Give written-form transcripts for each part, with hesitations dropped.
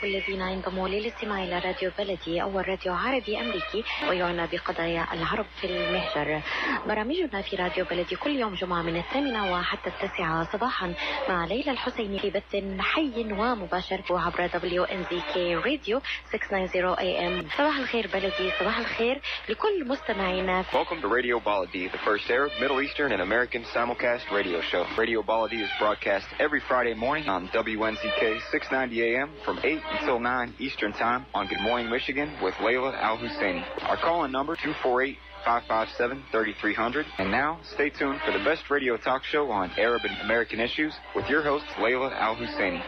والذين ينضموا للاستماع إلى راديو بلدي أول راديو عربي أمريكي ويعنى بقضايا العرب في المهجر. برامجنا في راديو بلدي كل يوم جمعة من 8 وحتى 9 صباحا مع ليلى الحسيني في بث حي ومباشر عبر wnzk راديو 690 AM. صباح الخير بلدي، صباح الخير لكل مستمعينا. Welcome to Radio Baladi, the first Arab, Middle Eastern, and American simulcast radio show. Radio Baladi is broadcast every Friday morning on wnzk 690 AM from 8 until 9 Eastern Time on Good Morning Michigan with Layla Al-Husseini. Our call-in number 248-557-3300. And now, stay tuned for the best radio talk show on Arab and American issues with your host, Layla Al-Husseini.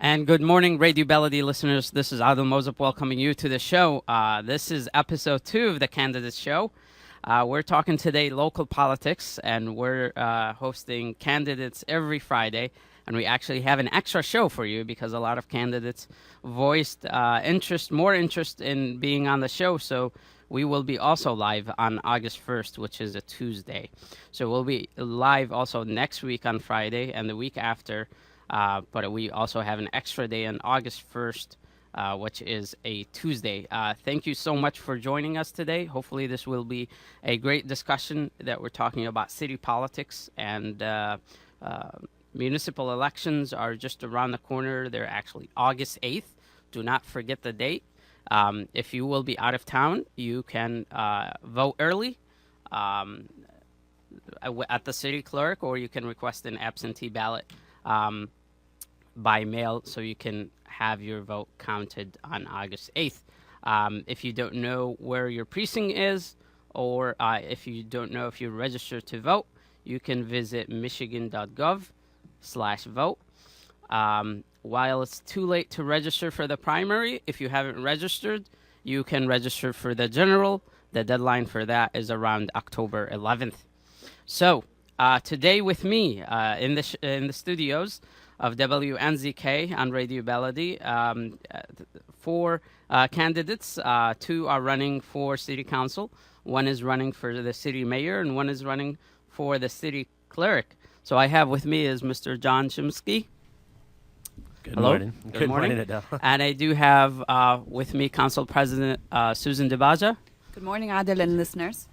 And good morning, Radio Baladi listeners. This is Adel Mozip welcoming you to the show. This is episode 2 of the Candidates Show. We're talking today local politics, and we're hosting candidates every Friday. And we actually have an extra show for you because a lot of candidates voiced more interest in being on the show. So we will be also live on August 1st, which is a Tuesday. So we'll be live also next week on Friday and the week after. But we also have an extra day on August 1st, which is a Tuesday. Thank you so much for joining us today. Hopefully this will be a great discussion that we're talking about city politics, and municipal elections are just around the corner. They're actually August 8th. Do not forget the date. If you will be out of town, you can vote early at the City Clerk, or you can request an absentee ballot by mail so you can have your vote counted on August 8th. If you don't know where your precinct is, or if you don't know if you're registered to vote, you can visit michigan.gov/vote. While it's too late to register for the primary, if you haven't registered, you can register for the general. The deadline for that is around October 11th. So today with me in the studios of WNZK on Radio Baladi, 4 candidates. 2 are running for city council. One is running for the city mayor, and one is running for the city clerk. So I have with me is Mr. John Schimizzi. Good Hello. morning. Good morning, Adel. And I do have with me Council President Susan Dabaja. Good morning, Adel and listeners.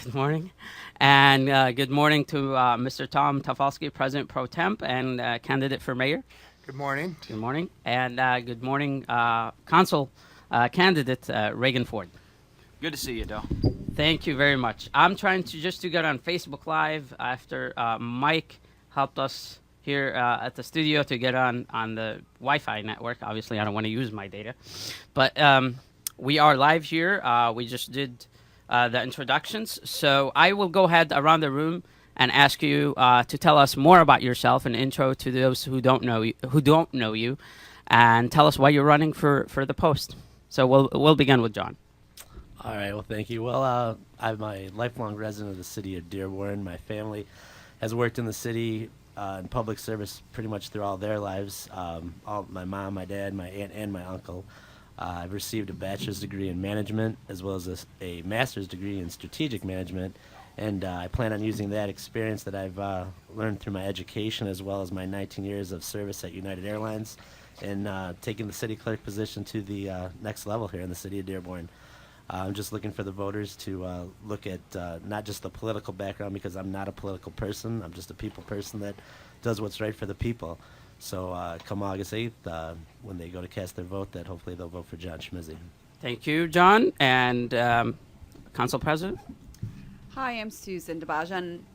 Good morning. And good morning to Mr. Tom Tafelski, President Pro Temp and candidate for mayor. Good morning. Good morning. And good morning, Council candidate Regan Ford. Good to see you, Adel. Thank you very much. I'm trying to get on Facebook Live after Mike helped us here at the studio to get on the Wi-Fi network. Obviously, I don't want to use my data. But we are live here. We just did the introductions. So I will go ahead around the room and ask you to tell us more about yourself, an intro to those who don't know you, and tell us why you're running for the post. So we'll begin with John. All right. Well, thank you. Well, I'm a lifelong resident of the city of Dearborn. My family has worked in the city in public service pretty much through all their lives. My mom, my dad, my aunt, and my uncle. I've received a bachelor's degree in management as well as a master's degree in strategic management, and I plan on using that experience that I've learned through my education as well as my 19 years of service at United Airlines and taking the city clerk position to the next level here in the city of Dearborn. I'm just looking for the voters to look at not just the political background, because I'm not a political person. I'm just a people person that does what's right for the people. So come August 8th, when they go to cast their vote, that hopefully they'll vote for John Schimizzi. Thank you, John. And Council President? Hi, I'm Susan Dabaja. And,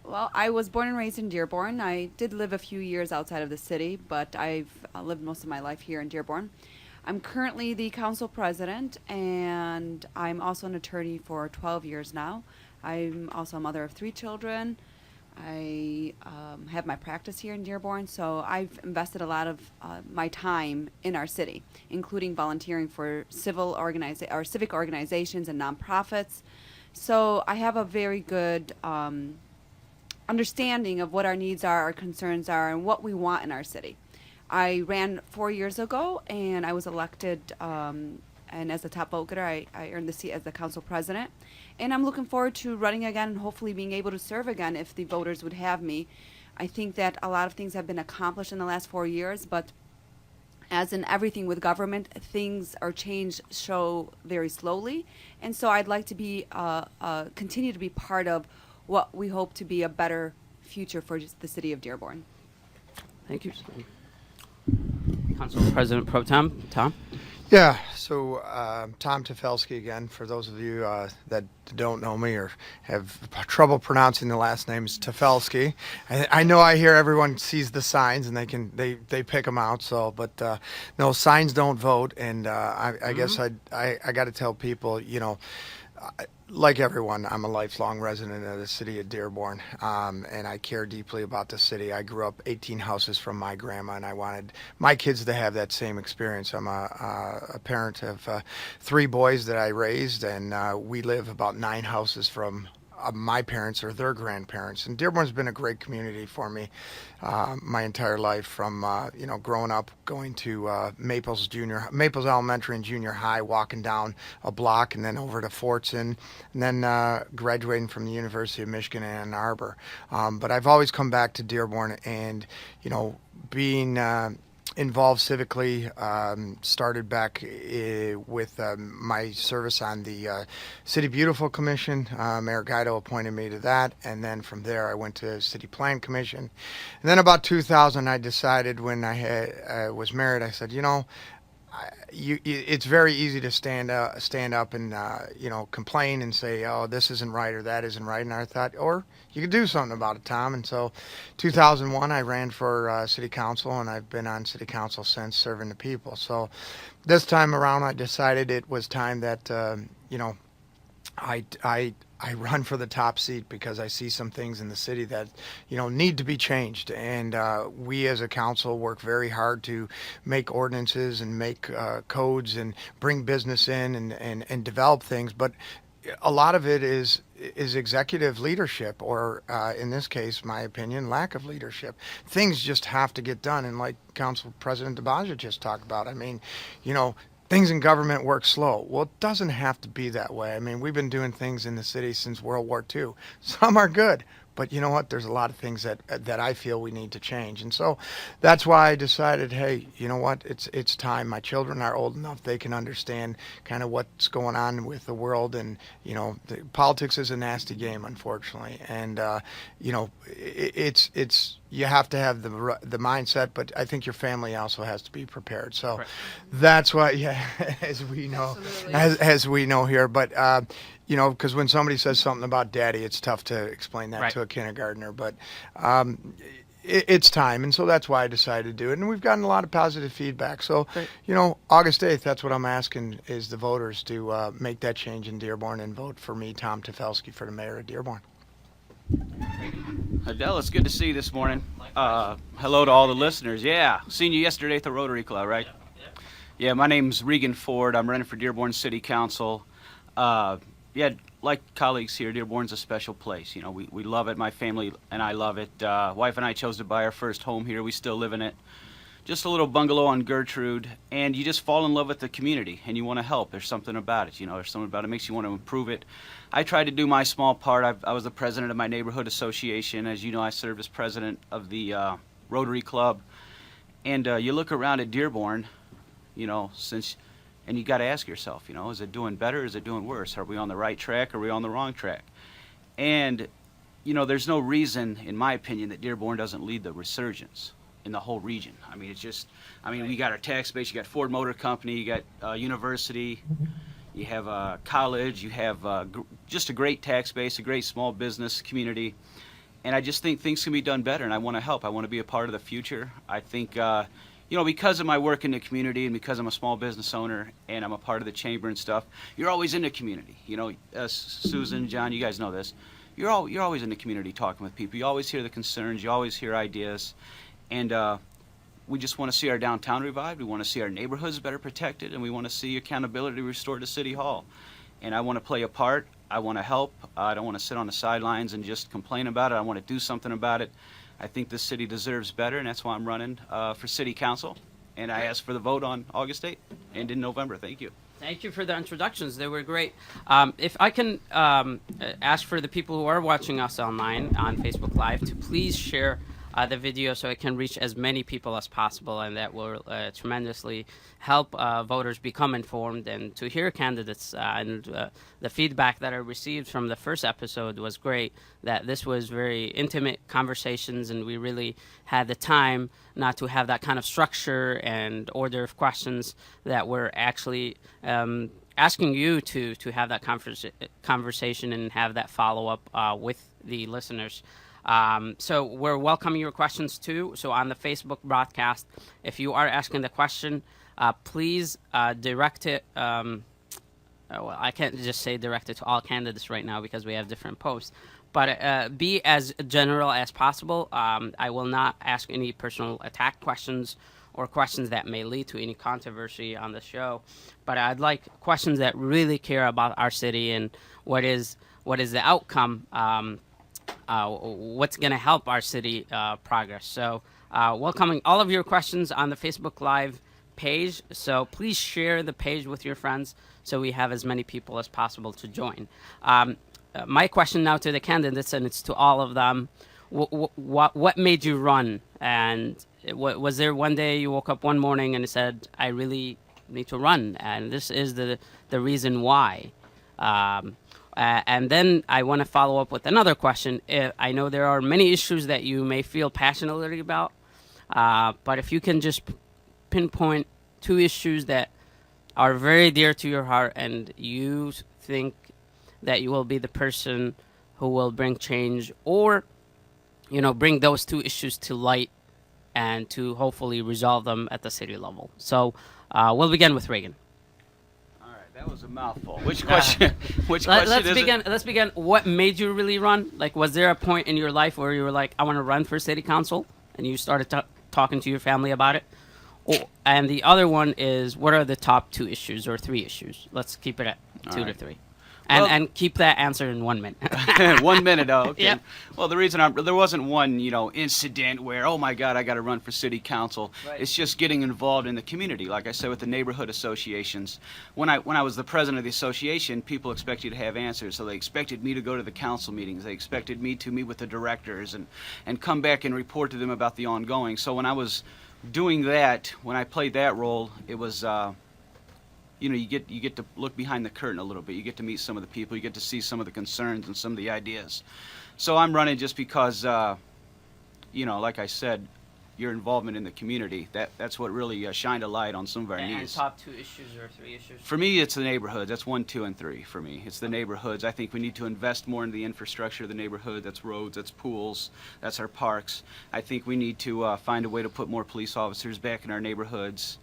well, I was born and raised in Dearborn. I did live a few years outside of the city, but I've lived most of my life here in Dearborn. I'm currently the council president, and I'm also an attorney for 12 years now. I'm also a mother of 3 children. I have my practice here in Dearborn, so I've invested a lot of my time in our city, including volunteering for civic organizations and nonprofits. So I have a very good understanding of what our needs are, our concerns are, and what we want in our city. I ran 4 years ago, and I was elected and as the top vote getter, I earned the seat as the council president. And I'm looking forward to running again and hopefully being able to serve again if the voters would have me. I think that a lot of things have been accomplished in the last 4 years, but as in everything with government, things are changed so very slowly. And so I'd like to be continue to be part of what we hope to be a better future for just the city of Dearborn. Thank you. Council President Pro Tem, Tom? Yeah, so Tom Tafelski again, for those of you that don't know me or have trouble pronouncing the last name, is Tafelski. I know I hear everyone sees the signs and they pick them out, so, but no, signs don't vote, and I guess I got to tell people, you know, like everyone, I'm a lifelong resident of the city of Dearborn, and I care deeply about the city. I grew up 18 houses from my grandma, and I wanted my kids to have that same experience. I'm a parent of 3 boys that I raised, and we live about 9 houses from my parents or their grandparents. And Dearborn's been a great community for me my entire life, from you know, growing up, going to Maples Elementary and Junior High, walking down a block, and then over to Fortson, and then graduating from the University of Michigan in Ann Arbor. But I've always come back to Dearborn, and you know, being involved civically, started back with my service on the City Beautiful Commission. Mayor Guido appointed me to that, and then from there I went to City Plan Commission. And then about 2000, I decided, when I was married, I said, you know, it's very easy to stand up and you know, complain and say, oh, this isn't right or that isn't right. And I thought, or you could do something about it, Tom. And so 2001, I ran for city council, and I've been on city council since, serving the people. So this time around, I decided it was time that you know, I run for the top seat, because I see some things in the city that, you know, need to be changed. And we as a council work very hard to make ordinances and make codes and bring business in and develop things. But a lot of it is executive leadership, or in this case, my opinion, lack of leadership. Things just have to get done. And like Council President Dabaja just talked about, I mean, you know, things in government work slow. Well, it doesn't have to be that way. I mean, we've been doing things in the city since World War II. Some are good, but you know what? There's a lot of things that I feel we need to change. And so that's why I decided, hey, you know what? It's time. My children are old enough, they can understand kind of what's going on with the world. And, you know, politics is a nasty game, unfortunately. And, you know, it's you have to have the mindset, but I think your family also has to be prepared. So right. That's why, yeah, as we know, as we know here. But you know, because when somebody says something about daddy, it's tough to explain that to a kindergartner. But it's time, and so that's why I decided to do it. And we've gotten a lot of positive feedback. So, you know, August 8th, that's what I'm asking, is the voters to make that change in Dearborn and vote for me, Tom Tafelski, for the mayor of Dearborn. Adel, it's good to see you this morning. Hello to all the listeners. Yeah, seen you yesterday at the Rotary Club, right? Yeah, my name's Regan Ford. I'm running for Dearborn City Council. Yeah, like colleagues here, Dearborn's a special place. You know, we love it. My family and I love it. Wife and I chose to buy our first home here. We still live in it. Just a little bungalow on Gertrude, and you just fall in love with the community, and you want to help. There's something about it, you know. There's something about it makes you want to improve it. I tried to do my small part. I was the president of my neighborhood association. As you know, I served as president of the Rotary Club. And you look around at Dearborn, you know, and you got to ask yourself, you know, is it doing better? Is it doing worse? Are we on the right track? Or are we on the wrong track? And, you know, there's no reason, in my opinion, that Dearborn doesn't lead the resurgence in the whole region. I mean, it's just, I mean, we got our tax base, you got Ford Motor Company, you got university, you have a college, you have just a great tax base, a great small business community. And I just think things can be done better, and I want to help. I want to be a part of the future. I think, you know, because of my work in the community and because I'm a small business owner and I'm a part of the chamber and stuff, you're always in the community. You know, Susan, John, you guys know this. You're always in the community talking with people. You always hear the concerns. You always hear ideas. And we just want to see our downtown revived. We want to see our neighborhoods better protected, and we want to see accountability restored to City Hall. And I want to play a part. I want to help. I don't want to sit on the sidelines and just complain about it. I want to do something about it. I think this city deserves better, and that's why I'm running for City Council. And I ask for the vote on August 8th and in November. Thank you. Thank you for the introductions. They were great. If I can ask for the people who are watching us online on Facebook Live to please share the video so it can reach as many people as possible, and that will tremendously help voters become informed and to hear candidates. And the feedback that I received from the first episode was great, that this was very intimate conversations, and we really had the time not to have that kind of structure and order of questions, that we're actually asking you to have that conversation and have that follow-up with the listeners. So we're welcoming your questions too. So on the Facebook broadcast, if you are asking the question, please direct it. Well, I can't just say direct it to all candidates right now because we have different posts. But be as general as possible. I will not ask any personal attack questions or questions that may lead to any controversy on the show. But I'd like questions that really care about our city and what is the outcome. What's going to help our city progress. So welcoming all of your questions on the Facebook Live page. So please share the page with your friends so we have as many people as possible to join. My question now to the candidates, and it's to all of them, what made you run? And was there one day you woke up one morning and said, I really need to run, and this is the reason why? And then I want to follow up with another question. I know there are many issues that you may feel passionately about, but if you can just pinpoint 2 issues that are very dear to your heart and you think that you will be the person who will bring change, or, bring those 2 issues to light and to hopefully resolve them at the city level. So we'll begin with Regan. That was a mouthful. Which question? Let's begin. What made you really run? Like, was there a point in your life where you were like, I want to run for city council, and you started talking to your family about it? And the other one is, what are the top 2 issues or 3 issues? Let's keep it at 2 to 3. And keep that answer in 1 minute. 1 minute, okay. Yep. Well, the reason there wasn't one, incident where, oh my God, I got to run for city council. Right. It's just getting involved in the community. Like I said, with the neighborhood associations. When I was the president of the association, people expect you to have answers. So they expected me to go to the council meetings. They expected me to meet with the directors and come back and report to them about the ongoing. So when I was doing that, when I played that role, it was. You get to look behind the curtain a little bit. You get to meet some of the people. You get to see some of the concerns and some of the ideas. So I'm running just because, like I said, your involvement in the community, that's what really shined a light on some of our needs. And top 2 issues or 3 issues? For me, it's the neighborhoods. That's 1, 2, and 3 for me. It's the neighborhoods. I think we need to invest more in the infrastructure of the neighborhood. That's roads, that's pools, that's our parks. I think we need to find a way to put more police officers back in our neighborhoods.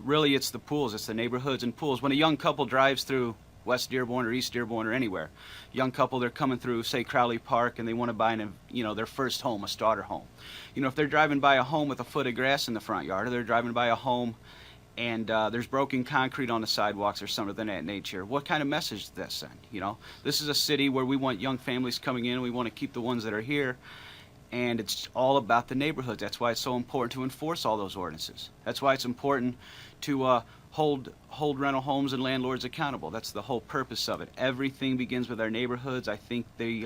Really, it's the pools. It's the neighborhoods and pools. When a young couple drives through West Dearborn or East Dearborn or anywhere, young couple, they're coming through, say, Crowley Park, and they want to buy their first home, a starter home. If they're driving by a home with a foot of grass in the front yard, or they're driving by a home and there's broken concrete on the sidewalks or something of that nature, what kind of message does that send? This is a city where we want young families coming in. We want to keep the ones that are here. And it's all about the neighborhoods. That's why it's so important to enforce all those ordinances. That's why it's important to hold rental homes and landlords accountable. That's the whole purpose of it. Everything begins with our neighborhoods. I think we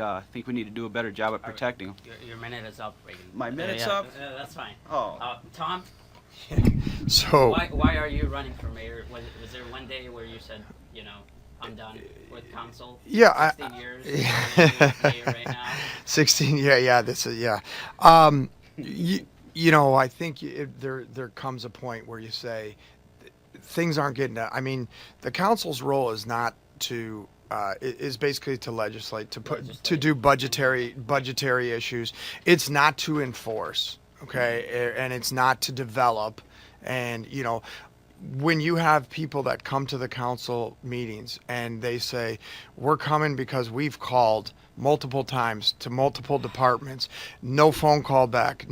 need to do a better job at protecting them. Your minute is up, Regan. My minute's up? That's fine. Oh. Tom? So why are you running for mayor? Was there one day where you said, I'm done with council? Yeah, 16 years. Mayor right now. 16. Yeah. This is I think there comes a point where you say things aren't getting done. I mean, the council's role is not to is basically to legislate, to do budgetary issues. It's not to enforce, okay, and it's not to develop, and when you have people that come to the council meetings and they say, we're coming because we've called multiple times to multiple departments, no phone call back,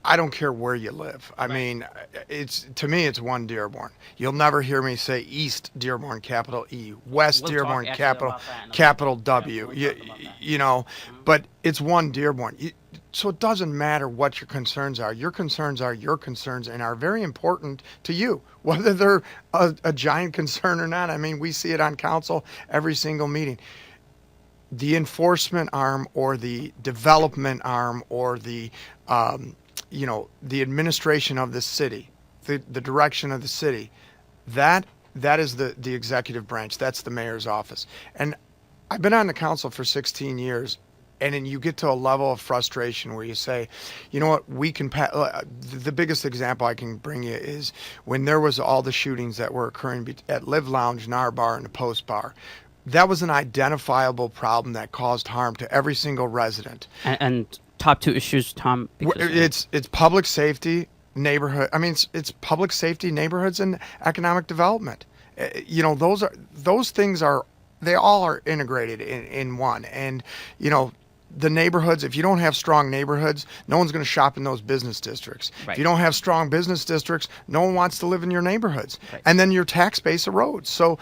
I don't care where you live. I mean, to me, it's one Dearborn. You'll never hear me say East Dearborn, capital E, West Dearborn, capital W. But it's one Dearborn. So it doesn't matter what your concerns are. Your concerns are your concerns and are very important to you, whether they're a giant concern or not. I mean, we see it on council every single meeting. The enforcement arm or the development arm or the the administration of the city, the direction of the city, that is the executive branch. That's the mayor's office. And I've been on the council for 16 years. And then you get to a level of frustration where you say, you know what, we can the biggest example I can bring you is when there was all the shootings that were occurring at Live Lounge, Nar Bar, and the Post Bar. That was an identifiable problem that caused harm to every single resident. And top two issues, Tom? It's public safety, neighborhood. I mean, it's public safety, neighborhoods, and economic development. Those things they all are integrated in one. And, the neighborhoods, if you don't have strong neighborhoods, no one's going to shop in those business districts. Right. If you don't have strong business districts, no one wants to live in your neighborhoods. Right. And then your tax base erodes. So,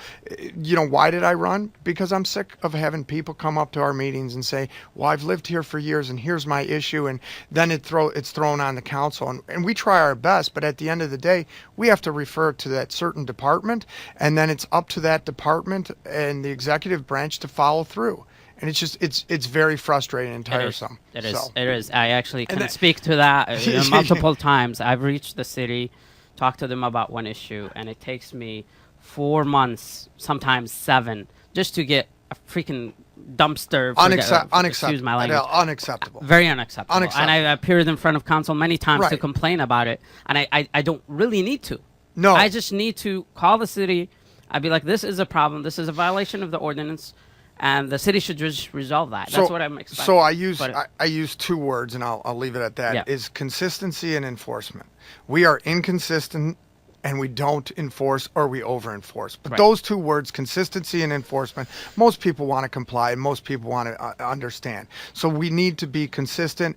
why did I run? Because I'm sick of having people come up to our meetings and say, well, I've lived here for years and here's my issue. And then it's thrown on the council. And we try our best, but at the end of the day, we have to refer to that certain department. And then it's up to that department and the executive branch to follow through. And it's very frustrating and tiresome. It is. I actually can speak to that multiple times. I've reached the city, talked to them about one issue, and it takes me 4 months, sometimes 7, just to get a freaking dumpster. Unacceptable. My language. Unacceptable. Very unacceptable. Unacceptable. And I appeared in front of council many times to Right. complain about it, and I don't really need to. No. I just need to call the city. I'd be like, this is a problem. This is a violation of the ordinance. And the city should just resolve that. That's what I'm expecting. So I use 2 words, and I'll leave it at that. Yeah. Is consistency and enforcement. We are inconsistent, and we don't enforce, or we over-enforce. But Right. those 2 words, consistency and enforcement, most people want to comply, and most people want to understand. So we need to be consistent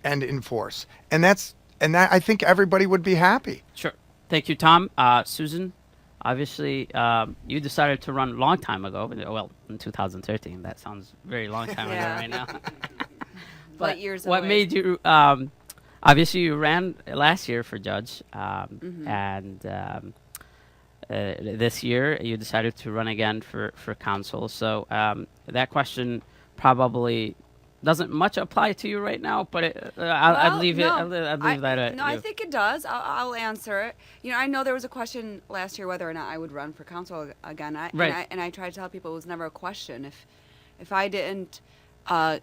and enforce, and that I think everybody would be happy. Sure. Thank you, Tom. Susan, obviously, you decided to run a long time ago. Well, in 2013. That sounds very long time ago right now. But years what away. made you? Obviously, you ran last year for judge, and this year you decided to run again for council. So that question probably doesn't much apply to you right now, but I'd leave it. I'd leave that at you. I think it does. I'll answer it. I know there was a question last year whether or not I would run for council again. Right. And I try to tell people it was never a question. If I didn't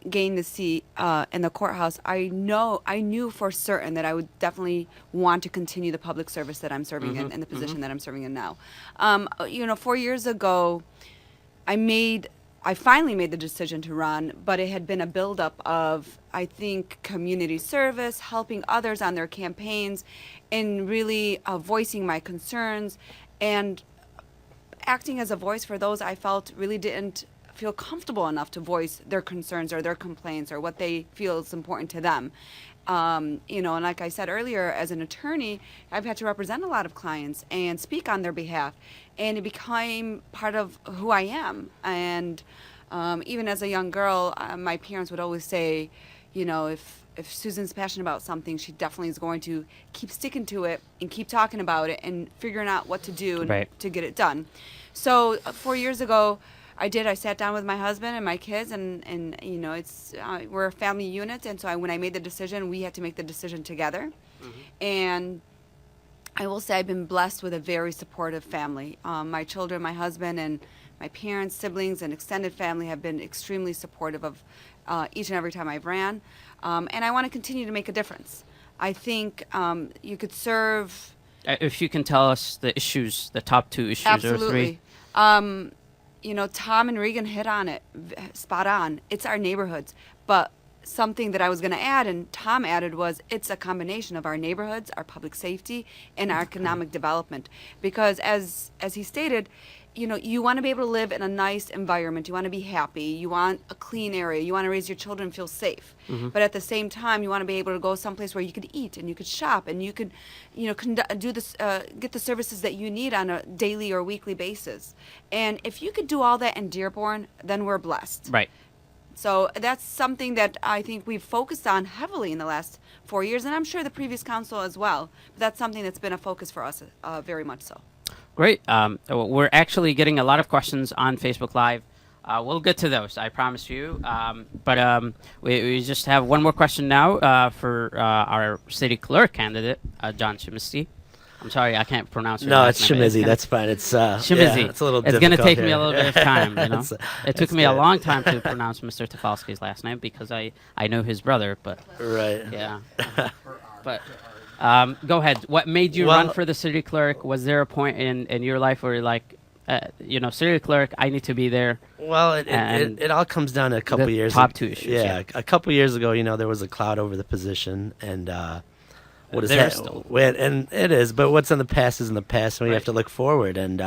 gain the seat in the courthouse, I knew for certain that I would definitely want to continue the public service that I'm serving in the position that I'm serving in now. 4 years ago, I finally made the decision to run, but it had been a buildup of, I think, community service, helping others on their campaigns, and really voicing my concerns and acting as a voice for those I felt really didn't feel comfortable enough to voice their concerns or their complaints or what they feel is important to them. And like I said earlier, as an attorney, I've had to represent a lot of clients and speak on their behalf, and it became part of who I am. And even as a young girl, my parents would always say, if Susan's passionate about something, she definitely is going to keep sticking to it and keep talking about it and figuring out what to do to get it done. So 4 years ago, I sat down with my husband and my kids, and it's we're a family unit, and so when I made the decision, we had to make the decision together. And I will say I've been blessed with a very supportive family. My children, my husband, and my parents, siblings, and extended family have been extremely supportive of each and every time I've ran, and I want to continue to make a difference. I think you could serve. If you can tell us the issues, the top 2 issues Absolutely. or 3. Tom and Regan hit on it, spot on. It's our neighborhoods. But something that I was going to add, and Tom added, was it's a combination of our neighborhoods, our public safety, and our economic development. Because as he stated, you want to be able to live in a nice environment. You want to be happy. You want a clean area. You want to raise your children and feel safe. But at the same time, you want to be able to go someplace where you could eat and you could shop and you could, do this, get the services that you need on a daily or weekly basis. And if you could do all that in Dearborn, then we're blessed. Right. So that's something that I think we've focused on heavily in the last 4 years, and I'm sure the previous council as well. But that's something that's been a focus for us, very much so. Great. We're actually getting a lot of questions on Facebook Live. We'll get to those, I promise you. But we just have one more question now for our city clerk candidate, John Schimizzi. I'm sorry, I can't pronounce your last name. No, it's Schimizzi. That's fine. It's Schimizzi. Yeah, it's a little. It's going to take here. me a little bit of time. You know, it took me a good. long time to pronounce Mr. Tafelski's last name because I know his brother. But Right. yeah. But go ahead. What made you run for the city clerk? Was there a point in your life where you're like, city clerk, I need to be there? Well, it all comes down to a couple the years. top two issues. Yeah, a couple years ago, there was a cloud over the position, and what is There that? still. And it is, but what's in the past is in the past, and we Right. have to look forward. And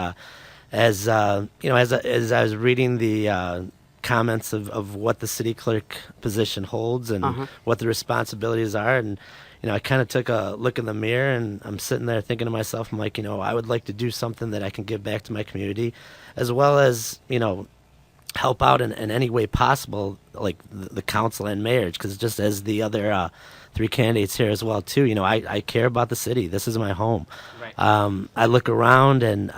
as I was reading the comments of what the city clerk position holds and what the responsibilities are, and I kind of took a look in the mirror, and I'm sitting there thinking to myself, I'm like, I would like to do something that I can give back to my community, as well as help out in any way possible, like the council and mayor, because just as the other three candidates here as well too, I care about the city. This is my home. Right. I look around, and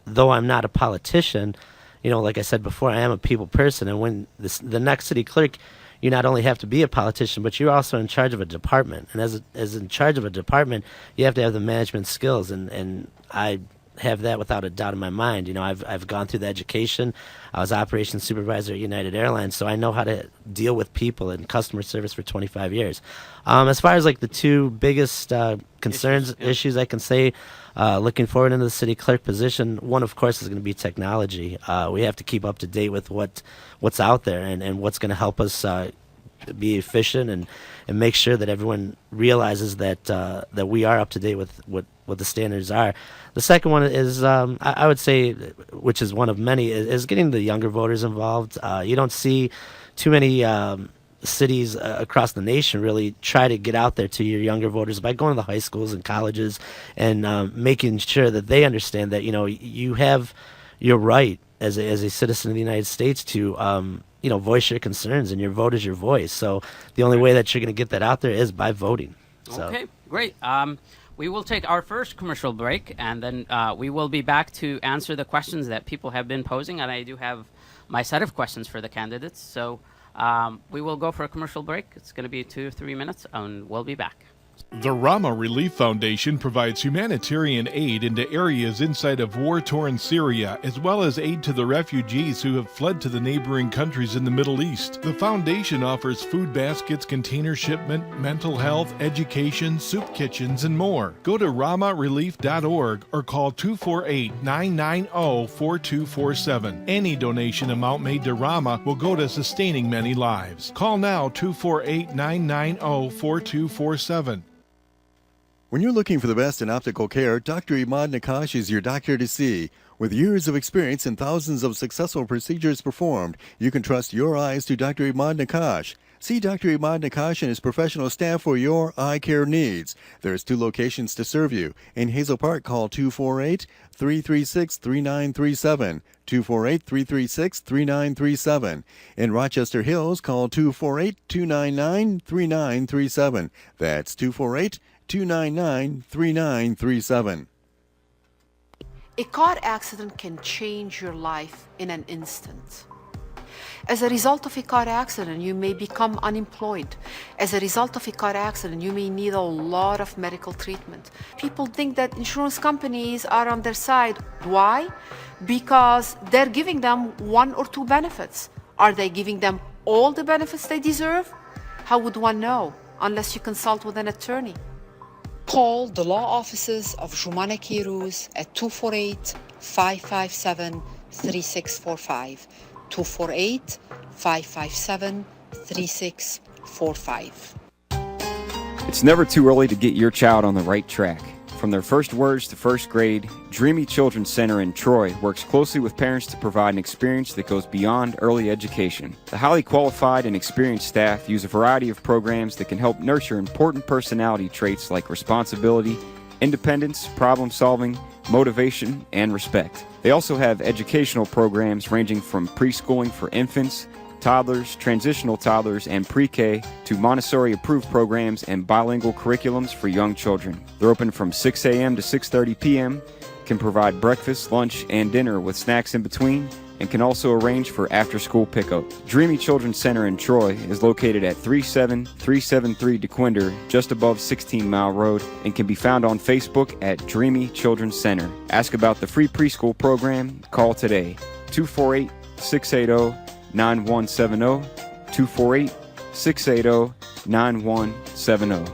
though I'm not a politician, like I said before, I am a people person, and when the next city clerk, you not only have to be a politician, but you're also in charge of a department. And as in charge of a department, you have to have the management skills, and I have that without a doubt in my mind. I've gone through the education. I was operations supervisor at United Airlines, so I know how to deal with people and customer service for 25 years. As far as like the two biggest concerns, issues I can say, looking forward into the city clerk position, one of course is going to be technology. We have to keep up to date with what's out there and what's going to help us be efficient and make sure that everyone realizes that we are up to date with what the standards are. The second one is, I would say, which is one of many, is getting the younger voters involved. You don't see too many cities across the nation really try to get out there to your younger voters by going to the high schools and colleges and making sure that they understand that you have your right as a citizen of the United States to voice your concerns, and your vote is your voice. So the only way that you're going to get that out there is by voting. So. Okay, great. We will take our first commercial break, and then we will be back to answer the questions that people have been posing, and I do have my set of questions for the candidates. So we will go for a commercial break. It's going to be 2 or 3 minutes, and we'll be back. The Rama Relief Foundation provides humanitarian aid into areas inside of war-torn Syria, as well as aid to the refugees who have fled to the neighboring countries in the Middle East. The foundation offers food baskets, container shipment, mental health, education, soup kitchens, and more. Go to ramarelief.org or call 248-990-4247. Any donation amount made to Rama will go to sustaining many lives. Call now 248-990-4247. When you're looking for the best in optical care, Dr. Imad Nakash is your doctor to see. With years of experience and thousands of successful procedures performed, you can trust your eyes to Dr. Imad Nakash. See Dr. Imad Nakash and his professional staff for your eye care needs. There's 2 locations to serve you. In Hazel Park, call 248-336-3937. 248-336-3937. In Rochester Hills, call 248-299-3937. That's 248-299-3937. A car accident can change your life in an instant. As a result of a car accident, you may become unemployed. As a result of a car accident, you may need a lot of medical treatment. People think that insurance companies are on their side. Why? Because they're giving them 1 or 2 benefits. Are they giving them all the benefits they deserve? How would one know unless you consult with an attorney? Call the law offices of Jumana Kiruz at 248-557-3645. 248-557-3645. It's never too early to get your child on the right track. From their first words to first grade, Dreamy Children's Center in Troy works closely with parents to provide an experience that goes beyond early education. The highly qualified and experienced staff use a variety of programs that can help nurture important personality traits like responsibility, independence, problem solving, motivation, and respect. They also have educational programs ranging from preschooling for infants, toddlers, transitional toddlers, and pre-K to Montessori-approved programs and bilingual curriculums for young children. They're open from 6 a.m. to 6:30 p.m., can provide breakfast, lunch, and dinner with snacks in between, and can also arrange for after-school pickup. Dreamy Children's Center in Troy is located at 37373 DeQuinder, just above 16 Mile Road, and can be found on Facebook at Dreamy Children's Center. Ask about the free preschool program. Call today, 248-680-9170, 248-680-9170.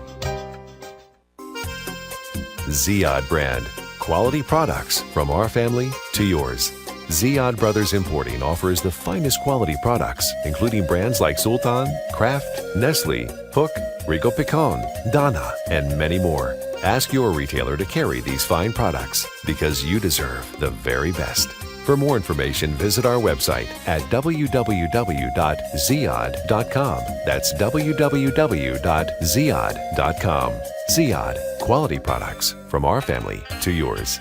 Ziad brand. Quality products from our family to yours. Ziad Brothers Importing offers the finest quality products, including brands like Sultan, Kraft, Nestle, Hook, Rico Picon, Donna, and many more. Ask your retailer to carry these fine products because you deserve the very best. For more information, visit our website at www.ziad.com. That's www.ziad.com. Ziad, quality products from our family to yours.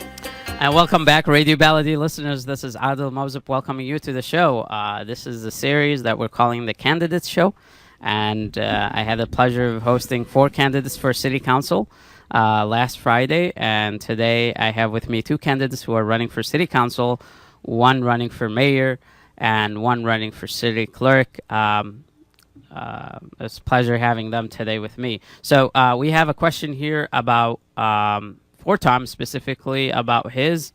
And welcome back, Radio Baladi listeners. This is Adel Mozip welcoming you to the show. This is the series that we're calling the Candidates Show. And I had the pleasure of hosting 4 candidates for City Council last Friday. And today I have with me 2 candidates who are running for City Council, one running for Mayor, and one running for City Clerk. It's a pleasure having them today with me. So we have a question here about... for Tom specifically about his,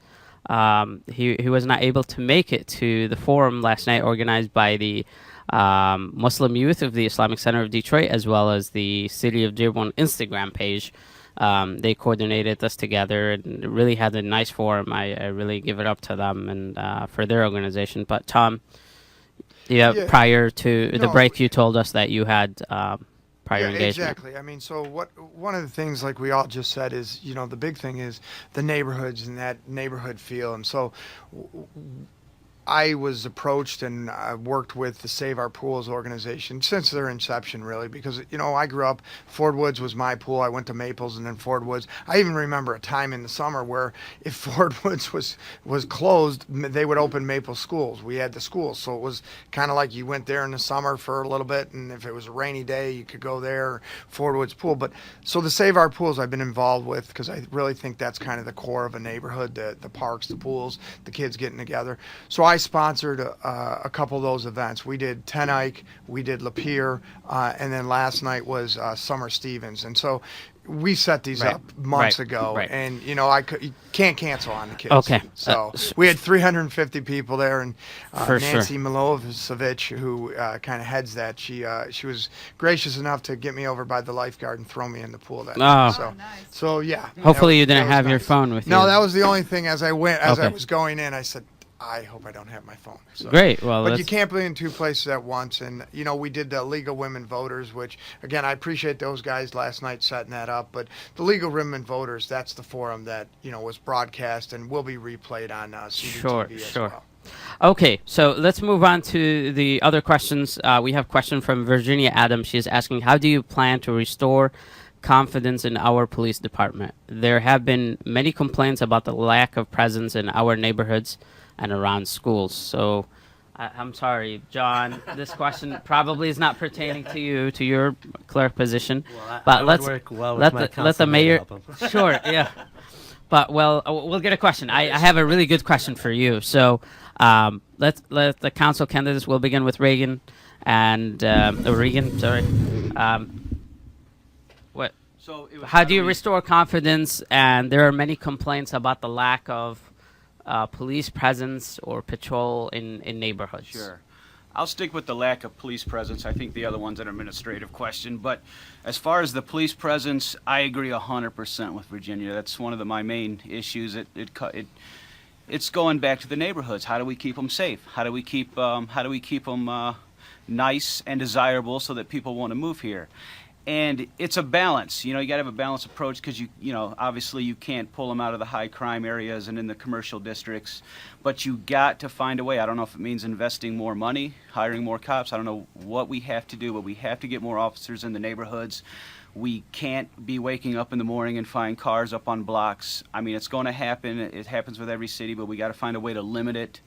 he was not able to make it to the forum last night organized by the Muslim youth of the Islamic Center of Detroit as well as the City of Dearborn Instagram page. They coordinated this together and really had a nice forum. I really give it up to them and for their organization. But Tom, prior to the break, you told us that you had... prior engagement. Exactly. I mean, so one of the things, like we all just said, is, the big thing is the neighborhoods and that neighborhood feel. And so I was approached and worked with the Save Our Pools organization since their inception, really, because, I grew up, Ford Woods was my pool. I went to Maples and then Ford Woods. I even remember a time in the summer where if Ford Woods was closed, they would open Maple schools. We had the schools. So it was kind of like you went there in the summer for a little bit, and if it was a rainy day, you could go there, Ford Woods pool. But so the Save Our Pools I've been involved with because I really think that's kind of the core of a neighborhood, the parks, the pools, the kids getting together. So I sponsored a couple of those events. We did Ten Eyck, we did Lapeer, and then last night was Summer Stevens. And so we set these up months ago, and you can't cancel on the kids. Okay. So we had 350 people there, and Nancy sure. Milosevic, who kind of heads that, she was gracious enough to get me over by the lifeguard and throw me in the pool that night. So yeah. Hopefully you didn't have your phone with you. No, that was the only thing. As I was going in, I said, I hope I don't have my phone. So. Great. Well, but you can't be in 2 places at once. And, we did the League of Women Voters, which, again, I appreciate those guys last night setting that up. But the League of Women Voters, that's the forum that, was broadcast and will be replayed on CDTV as well. Okay, so let's move on to the other questions. We have a question from Virginia Adams. She's asking, how do you plan to restore confidence in our police department? There have been many complaints about the lack of presence in our neighborhoods and around schools. So I'm sorry, John, this question probably is not pertaining to you, to your clerk position. Well, but let the mayor. Sure, yeah. But we'll get a question. I have a really good question for you. So let the council candidates. We'll begin with Regan and Regan. Sorry. What? So how do you restore confidence? And there are many complaints about the lack of police presence or patrol in neighborhoods. Sure. I'll stick with the lack of police presence. I think the other one's an administrative question. But as far as the police presence, I agree 100% with Virginia. That's one of my main issues. It's going back to the neighborhoods. How do we keep them safe? How do we keep them nice and desirable so that people want to move here? And it's a balance. You got to have a balanced approach because obviously you can't pull them out of the high crime areas and in the commercial districts, but you got to find a way. I don't know if it means investing more money, hiring more cops. I don't know what we have to do, but we have to get more officers in the neighborhoods. We can't be waking up in the morning and find cars up on blocks. I mean, it's going to happen. It happens with every city, but we got to find a way to limit it.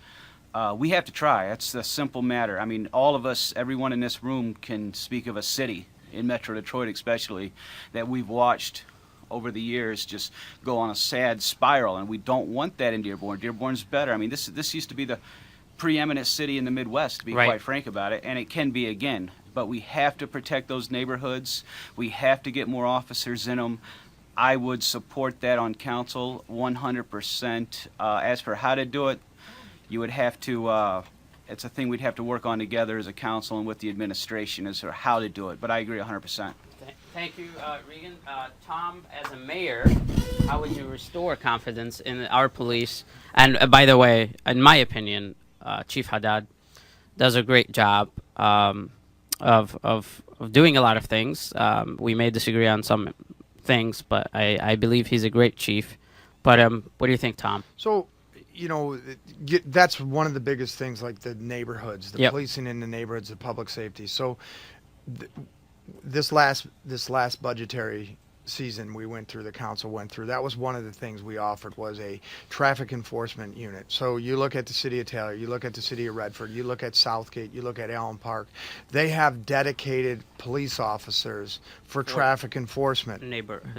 We have to try. That's a simple matter. I mean, all of us, everyone in this room can speak of a city, in Metro Detroit especially, that we've watched over the years just go on a sad spiral, and we don't want that in Dearborn. Dearborn's better. I mean, this used to be the preeminent city in the Midwest, to be quite frank about it, and it can be again. But we have to protect those neighborhoods. We have to get more officers in them. I would support that on council 100%. As for how to do it, you would have to, it's a thing we'd have to work on together as a council and with the administration as to how to do it. But I agree 100%. Thank you, Regan. Tom, as a mayor, how would you restore confidence in our police? And by the way, in my opinion, Chief Haddad does a great job of doing a lot of things. We may disagree on some things, but I believe he's a great chief. But what do you think, Tom? So, you know, that's one of the biggest things, like the neighborhoods, the policing in the neighborhoods, the public safety. So this last budgetary season we went through, the council went through, that was one of the things we offered, was a traffic enforcement unit. So you look at the city of Taylor, you look at the city of Redford, you look at Southgate, you look at Allen Park, they have dedicated police officers for traffic enforcement.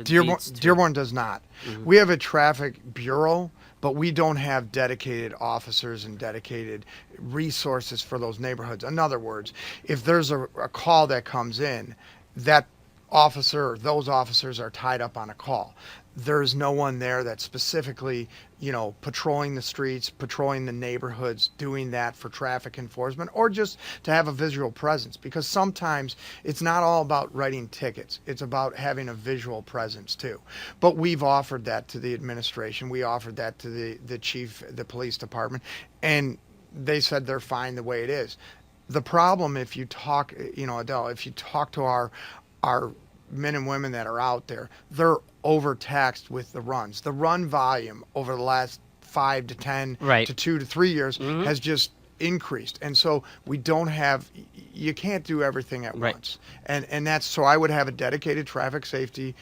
Dearborn does not. Mm-hmm. We have a traffic bureau, but we don't have dedicated officers and dedicated resources for those neighborhoods. In other words, if there's a call that comes in, that officer or those officers are tied up on a call. There's no one there that's specifically, you know, patrolling the streets, patrolling the neighborhoods, doing that for traffic enforcement, or just to have a visual presence. Because sometimes it's not all about writing tickets. It's about having a visual presence too. But we've offered that to the administration. We offered that to the chief, the police department, and they said they're fine the way it is. The problem, if you talk, you know, Adele, if you talk to our men and women that are out there, they're overtaxed with the runs. The run volume over the last 5 to 10 to 2 to 3 years has just increased. And so we don't have, you can't do everything at once. And that's, so I would have a dedicated traffic safety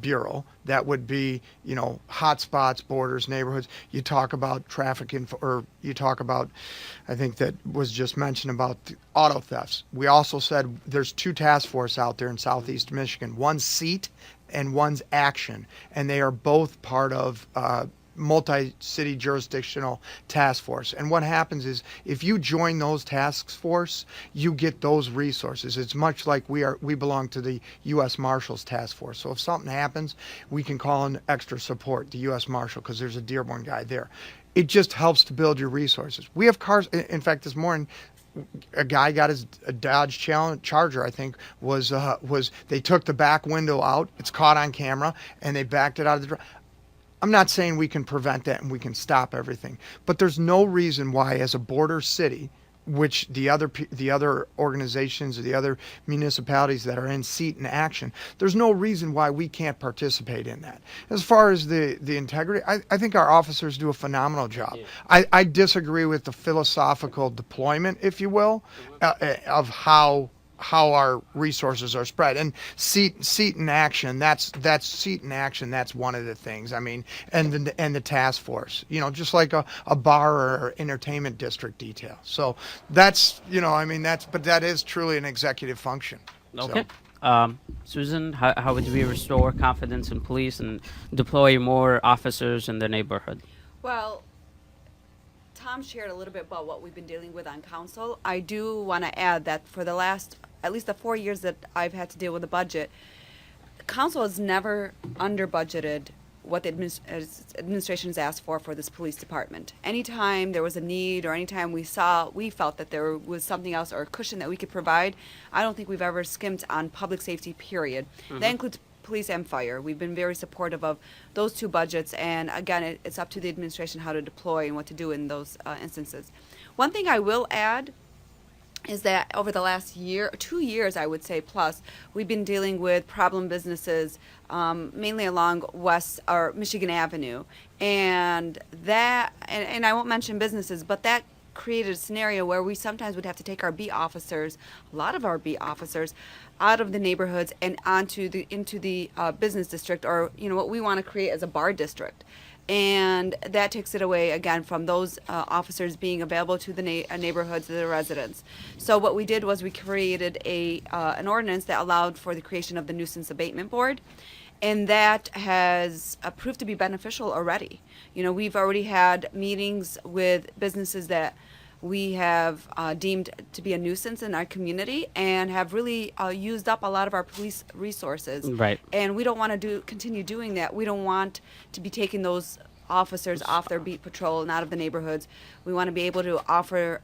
bureau that would be, you know, hot spots, borders, neighborhoods. You talk about traffic info, or you talk about, I think that was just mentioned about auto thefts. We also said there's 2 task force out there in Southeast Michigan, one's SEAT and one's Action, and they are both part of multi-city jurisdictional task force. And what happens is, if you join those task force, you get those resources. It's much like we belong to the U.S. Marshals task force. So if something happens, we can call in extra support, the U.S. Marshal, because there's a Dearborn guy there. It just helps to build your resources. We have cars. In fact, this morning, a guy got his Dodge Charger, I think, was they took the back window out. It's caught on camera, and they backed it out of the drive. I'm not saying we can prevent that and we can stop everything, but there's no reason why, as a border city, which the other organizations or the other municipalities that are in SEAT and Action, there's no reason why we can't participate in that. As far as the integrity, I think our officers do a phenomenal job. Yeah. I disagree with the philosophical deployment, if you will, of how our resources are spread. And SEAT and Action, that's SEAT and Action, that's one of the things. I mean, and the task force, you know, just like a bar or entertainment district detail. So that's, you know, I mean, but that is truly an executive function. Okay. So. Susan, how would we restore confidence in police and deploy more officers in the neighborhood? Well, Tom shared a little bit about what we've been dealing with on council. I do want to add that for the last, at least the 4 years that I've had to deal with the budget, council has never under budgeted what the administration has asked for this police department. Anytime there was a need, or anytime we felt that there was something else or a cushion that we could provide, I don't think we've ever skimped on public safety, period. Mm-hmm. That includes police and fire. We've been very supportive of those 2 budgets, and again, it's up to the administration how to deploy and what to do in those instances. One thing I will add is that over the last 2 years, I would say plus, we've been dealing with problem businesses, mainly along West or Michigan Avenue, and that, and I won't mention businesses, but that created a scenario where we sometimes would have to take our beat officers, a lot of our beat officers, out of the neighborhoods and into the business district, or, you know, what we want to create as a bar district. And that takes it away again from those officers being available to the neighborhoods of the residents. So what we did was we created an ordinance that allowed for the creation of the nuisance abatement board, and that has proved to be beneficial already. You know, we've already had meetings with businesses that we have deemed to be a nuisance in our community and have really used up a lot of our police resources. Right. And we don't want to continue doing that. We don't want to be taking those officers off their beat patrol and out of the neighborhoods. We want to be able to offer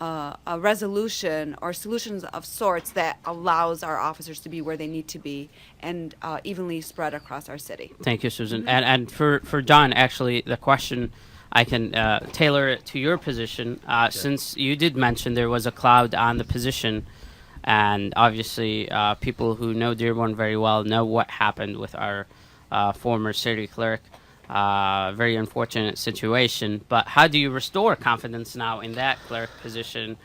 a resolution or solutions of sorts that allows our officers to be where they need to be and evenly spread across our city. Thank you, Susan. And for John, actually, the question, I can tailor it to your position. Since you did mention there was a cloud on the position, and obviously people who know Dearborn very well know what happened with our former city clerk. Very unfortunate situation. But how do you restore confidence now in that clerk position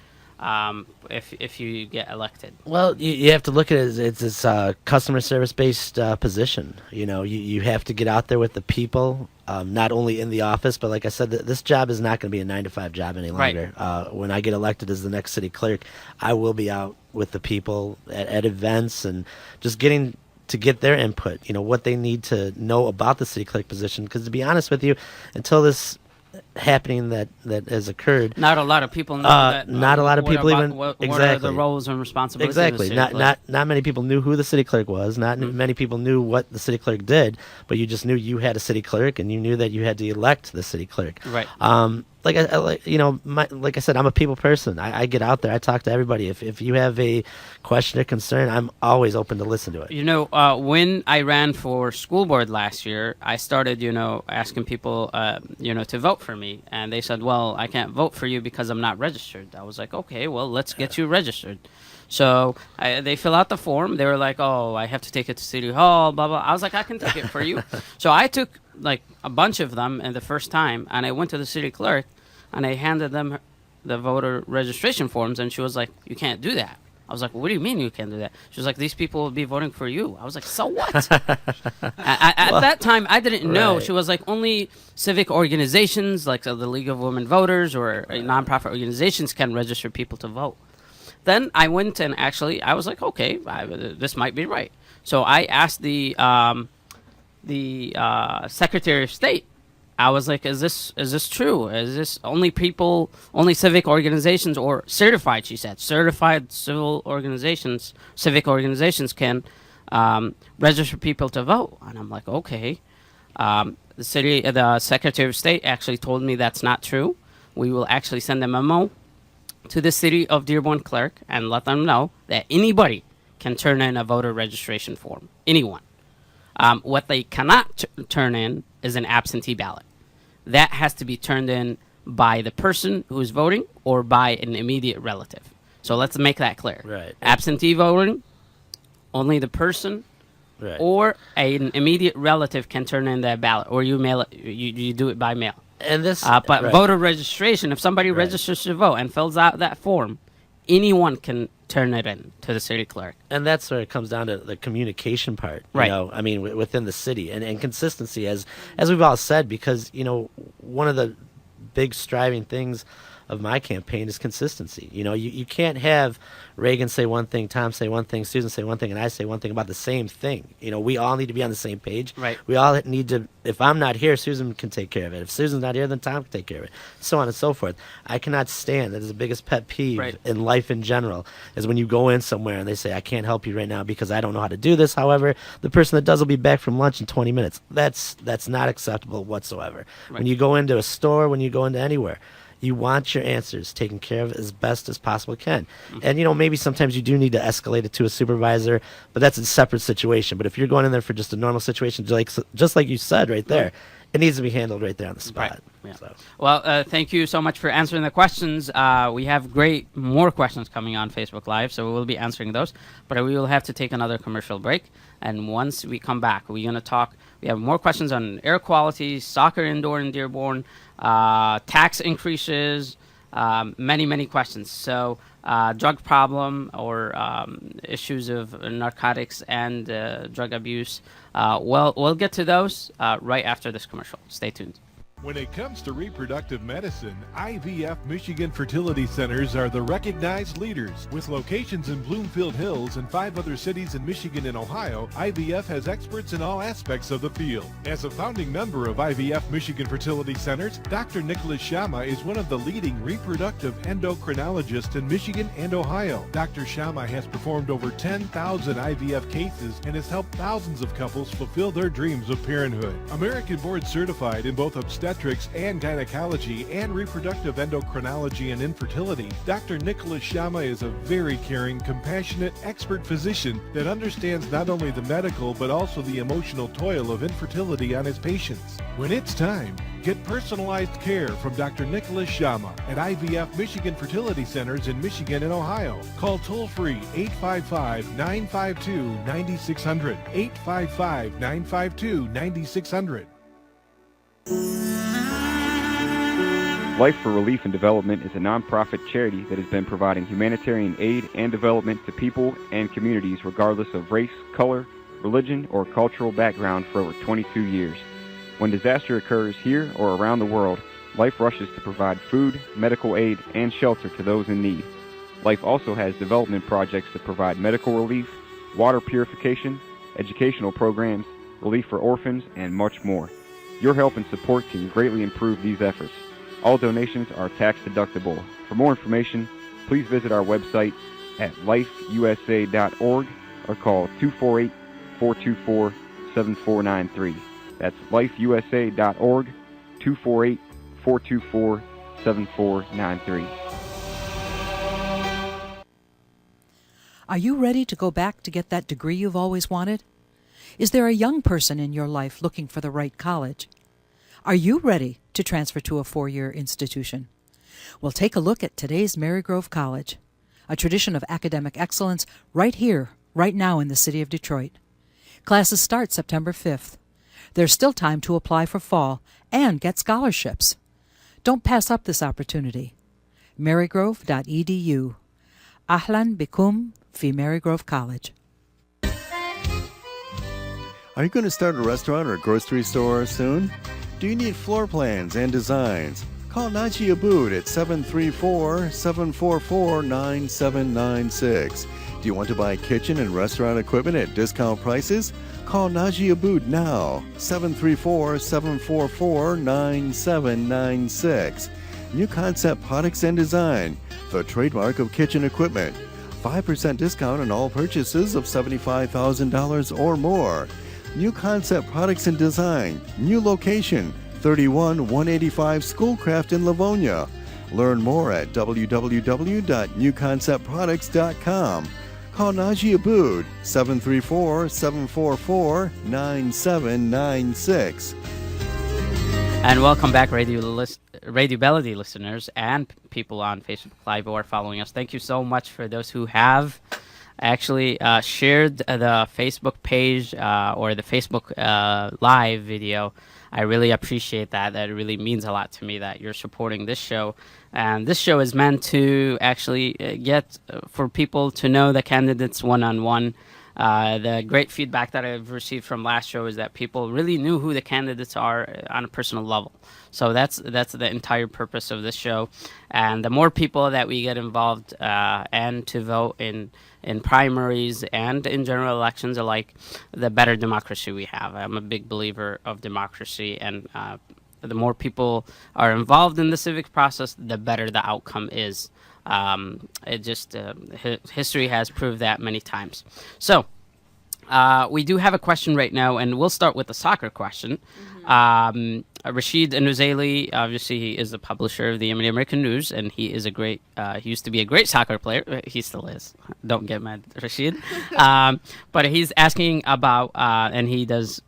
if you get elected? Well, you have to look at it as it's this customer service based position. You know, you have to get out there with the people. Not only in the office, but like I said, this job is not going to be a 9-to-5 job any longer. Right. When I get elected as the next city clerk, I will be out with the people at events and just getting to get their input, you know, what they need to know about the city clerk position. Because to be honest with you, until this happening that has occurred, not a lot of people know that. Not a lot of people even what exactly are the roles and responsibilities. Exactly. Of the city clerk. Not many people knew who the city clerk was. Not many people knew what the city clerk did. But you just knew you had a city clerk, and you knew that you had to elect the city clerk. Right. Like I said, I'm a people person. I get out there. I talk to everybody. If you have a question or concern, I'm always open to listen to it. You know, when I ran for school board last year, I started, asking people, to vote for me. And they said, well, I can't vote for you because I'm not registered. I was like, okay, well, let's get you registered. So they fill out the form. They were like, oh, I have to take it to City Hall, blah, blah. I was like, I can take it for you. So I took like a bunch of them in the first time, and I went to the city clerk, and I handed them the voter registration forms, and she was like, you can't do that. I was like, what do you mean you can't do that? She was like, these people will be voting for you. I was like, so what? At that time, I didn't know. She was like, only civic organizations, like the League of Women Voters or nonprofit organizations can register people to vote. Then I went and actually, I was like, okay, this might be right. So I asked the Secretary of State. I was like, is this true? Is this only civic organizations or certified, she said, certified civic organizations can register people to vote. And I'm like, okay. The Secretary of State actually told me that's not true. We will actually send a memo to the City of Dearborn clerk and let them know that anybody can turn in a voter registration form. Anyone. What they cannot turn in is an absentee ballot. That has to be turned in by the person who is voting or by an immediate relative. So let's make that clear. Right. Absentee voting, only the person or an immediate relative can turn in that ballot, or you mail it. You do it by mail. And this, but voter registration, if somebody registers to vote and fills out that form, anyone can turn it in to the city clerk. And that's where it comes down to the communication part. Right. You know, I mean, within the city and consistency, as we've all said, because, one of the big striving things of my campaign is consistency. You can't have Regan say one thing, Tom say one thing, Susan say one thing, and I say one thing about the same thing. We all need to be on the same page. Right. We all need to, if I'm not here, Susan can take care of it. If Susan's not here, then Tom can take care of it. So on and so forth. I cannot stand, that is the biggest pet peeve in life in general, is when you go in somewhere and they say, I can't help you right now because I don't know how to do this. However, the person that does will be back from lunch in 20 minutes. That's not acceptable whatsoever. Right. When you go into a store, when you go into anywhere, you want your answers taken care of as best as possible can. Mm-hmm. And, maybe sometimes you do need to escalate it to a supervisor, but that's a separate situation. But if you're going in there for just a normal situation, just like you said right there, it needs to be handled right there on the spot. Right. Yeah. So. Well, thank you so much for answering the questions. We have more questions coming on Facebook Live, so we will be answering those. But we will have to take another commercial break. And once we come back, we're going to talk. We have more questions on air quality, soccer indoor in Dearborn, tax increases, many questions. So drug problem or issues of narcotics and drug abuse. We'll get to those right after this commercial. Stay tuned. When it comes to reproductive medicine, IVF Michigan Fertility Centers are the recognized leaders. With locations in Bloomfield Hills and 5 other cities in Michigan and Ohio, IVF has experts in all aspects of the field. As a founding member of IVF Michigan Fertility Centers, Dr. Nicholas Shama is one of the leading reproductive endocrinologists in Michigan and Ohio. Dr. Shama has performed over 10,000 IVF cases and has helped thousands of couples fulfill their dreams of parenthood. American board certified in both obstetrics and gynecology and reproductive endocrinology and infertility, Dr. Nicholas Shama is a very caring, compassionate, expert physician that understands not only the medical but also the emotional toil of infertility on his patients. When it's time, get personalized care from Dr. Nicholas Shama at IVF Michigan Fertility Centers in Michigan and Ohio. Call toll-free 855-952-9600, 855-952-9600. Life for Relief and Development is a nonprofit charity that has been providing humanitarian aid and development to people and communities regardless of race, color, religion, or cultural background for over 22 years. When disaster occurs here or around the world, Life rushes to provide food, medical aid, and shelter to those in need. Life also has development projects that provide medical relief, water purification, educational programs, relief for orphans, and much more. Your help and support can greatly improve these efforts. All donations are tax deductible. For more information, please visit our website at lifeusa.org or call 248-424-7493. That's lifeusa.org, 248-424-7493. Are you ready to go back to get that degree you've always wanted? Is there a young person in your life looking for the right college? Are you ready to transfer to a 4-year institution? Well, take a look at today's Marygrove College, a tradition of academic excellence right here, right now in the city of Detroit. Classes start September 5th. There's still time to apply for fall and get scholarships. Don't pass up this opportunity. marygrove.edu. Ahlan bikum fi Marygrove College. Are you going to start a restaurant or grocery store soon? Do you need floor plans and designs? Call Naji Abood at 734-744-9796. Do you want to buy kitchen and restaurant equipment at discount prices? Call Naji Abood now, 734-744-9796. New Concept Products and Design, the trademark of kitchen equipment. 5% discount on all purchases of $75,000 or more. New Concept Products and Design, new location, 31185 Schoolcraft in Livonia. Learn more at www.newconceptproducts.com. Call Naji Abood, 734-744-9796. And welcome back, Radio Baladi listeners and people on Facebook Live who are following us. Thank you so much for those who have actually shared the Facebook page or the Facebook live video. I really appreciate that. That really means a lot to me that you're supporting this show. And this show is meant to actually get for people to know the candidates one-on-one. The great feedback that I've received from last show is that people really knew who the candidates are on a personal level. So that's the entire purpose of this show. And the more people that we get involved and to vote in primaries and in general elections alike, the better democracy we have. I'm a big believer of democracy, and the more people are involved in the civic process, the better the outcome is. History has proved that many times. So we do have a question right now, and we'll start with the soccer question. Rashid Nuzeli, obviously, he is the publisher of the American News, and he is he used to be a great soccer player. He still is. Don't get mad, Rashid. But he's asking about, and he does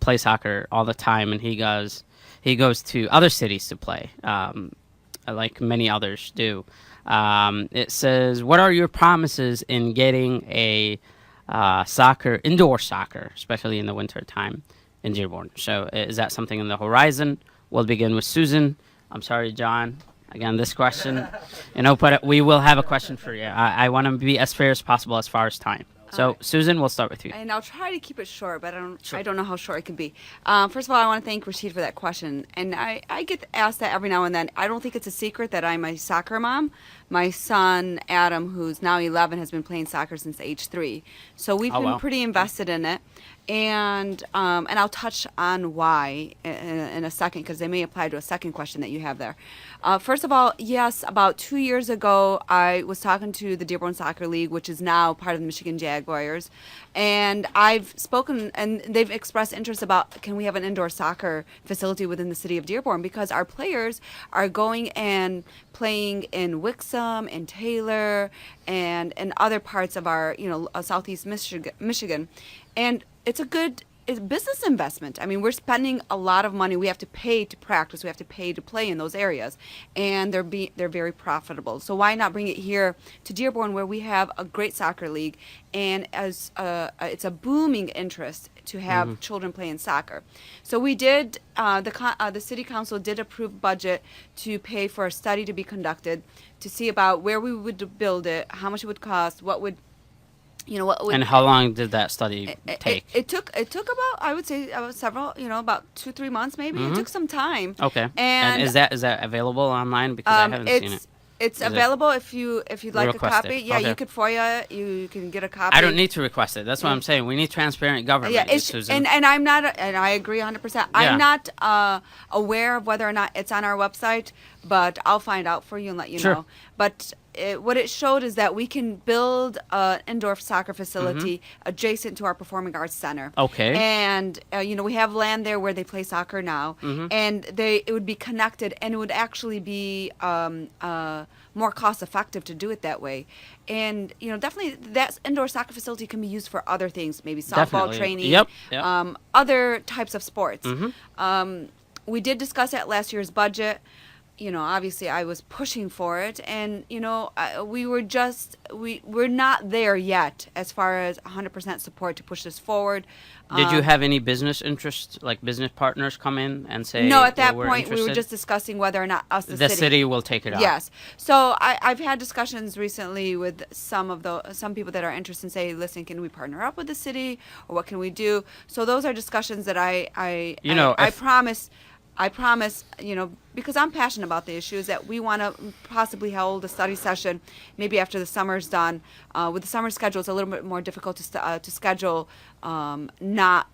play soccer all the time, and he goes to other cities to play, like many others do. It says, what are your promises in getting a indoor soccer, especially in the winter time in Dearborn? So is that something in the horizon? We'll begin with Susan. I'm sorry, John. Again, this question, but we will have a question for you. I want to be as fair as possible as far as time. So, Susan, we'll start with you. And I'll try to keep it short, but I don't know how short it can be. First of all, I want to thank Rashid for that question. And I get asked that every now and then. I don't think it's a secret that I'm a soccer mom. My son, Adam, who's now 11, has been playing soccer since age 3. So we've been pretty invested in it. And I'll touch on why in a second, because they may apply to a second question that you have there. First of all, yes, about 2 years ago, I was talking to the Dearborn Soccer League, which is now part of the Michigan Jaguars, and I've spoken, and they've expressed interest about, can we have an indoor soccer facility within the city of Dearborn, because our players are going and playing in Wixom and Taylor and other parts of our, southeast Michigan, and it's a good business investment. I mean, we're spending a lot of money. We have to pay to practice. We have to pay to play in those areas, and they're very profitable. So why not bring it here to Dearborn, where we have a great soccer league, and it's a booming interest to have children playing soccer. So we did. The city council did approve budget to pay for a study to be conducted to see about where we would build it, how much it would cost, what would. And how long did that study take? It took about, I would say, several, about 2-3 months maybe. It took some time. Okay. And is that available online? Because I haven't seen it. It's available if you'd like a copy. It. Yeah, Okay. You could FOIA. You can get a copy. I don't need to request it. That's what I'm saying. We need transparent government. Yeah, Susan. and I'm not, and I agree 100%. I'm not aware of whether or not it's on our website, but I'll find out for you and let you know. But what it showed is that we can build an indoor soccer facility adjacent to our performing arts center. Okay. And we have land there where they play soccer now, and it would be connected, and it would actually be more cost effective to do it that way. And definitely that indoor soccer facility can be used for other things, maybe softball training, Yep. other types of sports. We did discuss at last year's budget. Obviously I was pushing for it, and we're not there yet as far as 100% support to push this forward. Did you have any business interest, like business partners, come in and say? No, at that point interested? we were just discussing whether or not the city will take it out. Yes. So I've had discussions recently with some people that are interested and say, listen, can we partner up with the city, or what can we do? So those are discussions that I promise, because I'm passionate about the issues, that we want to possibly hold a study session maybe after the summer's done. With the summer schedule, it's a little bit more difficult to schedule not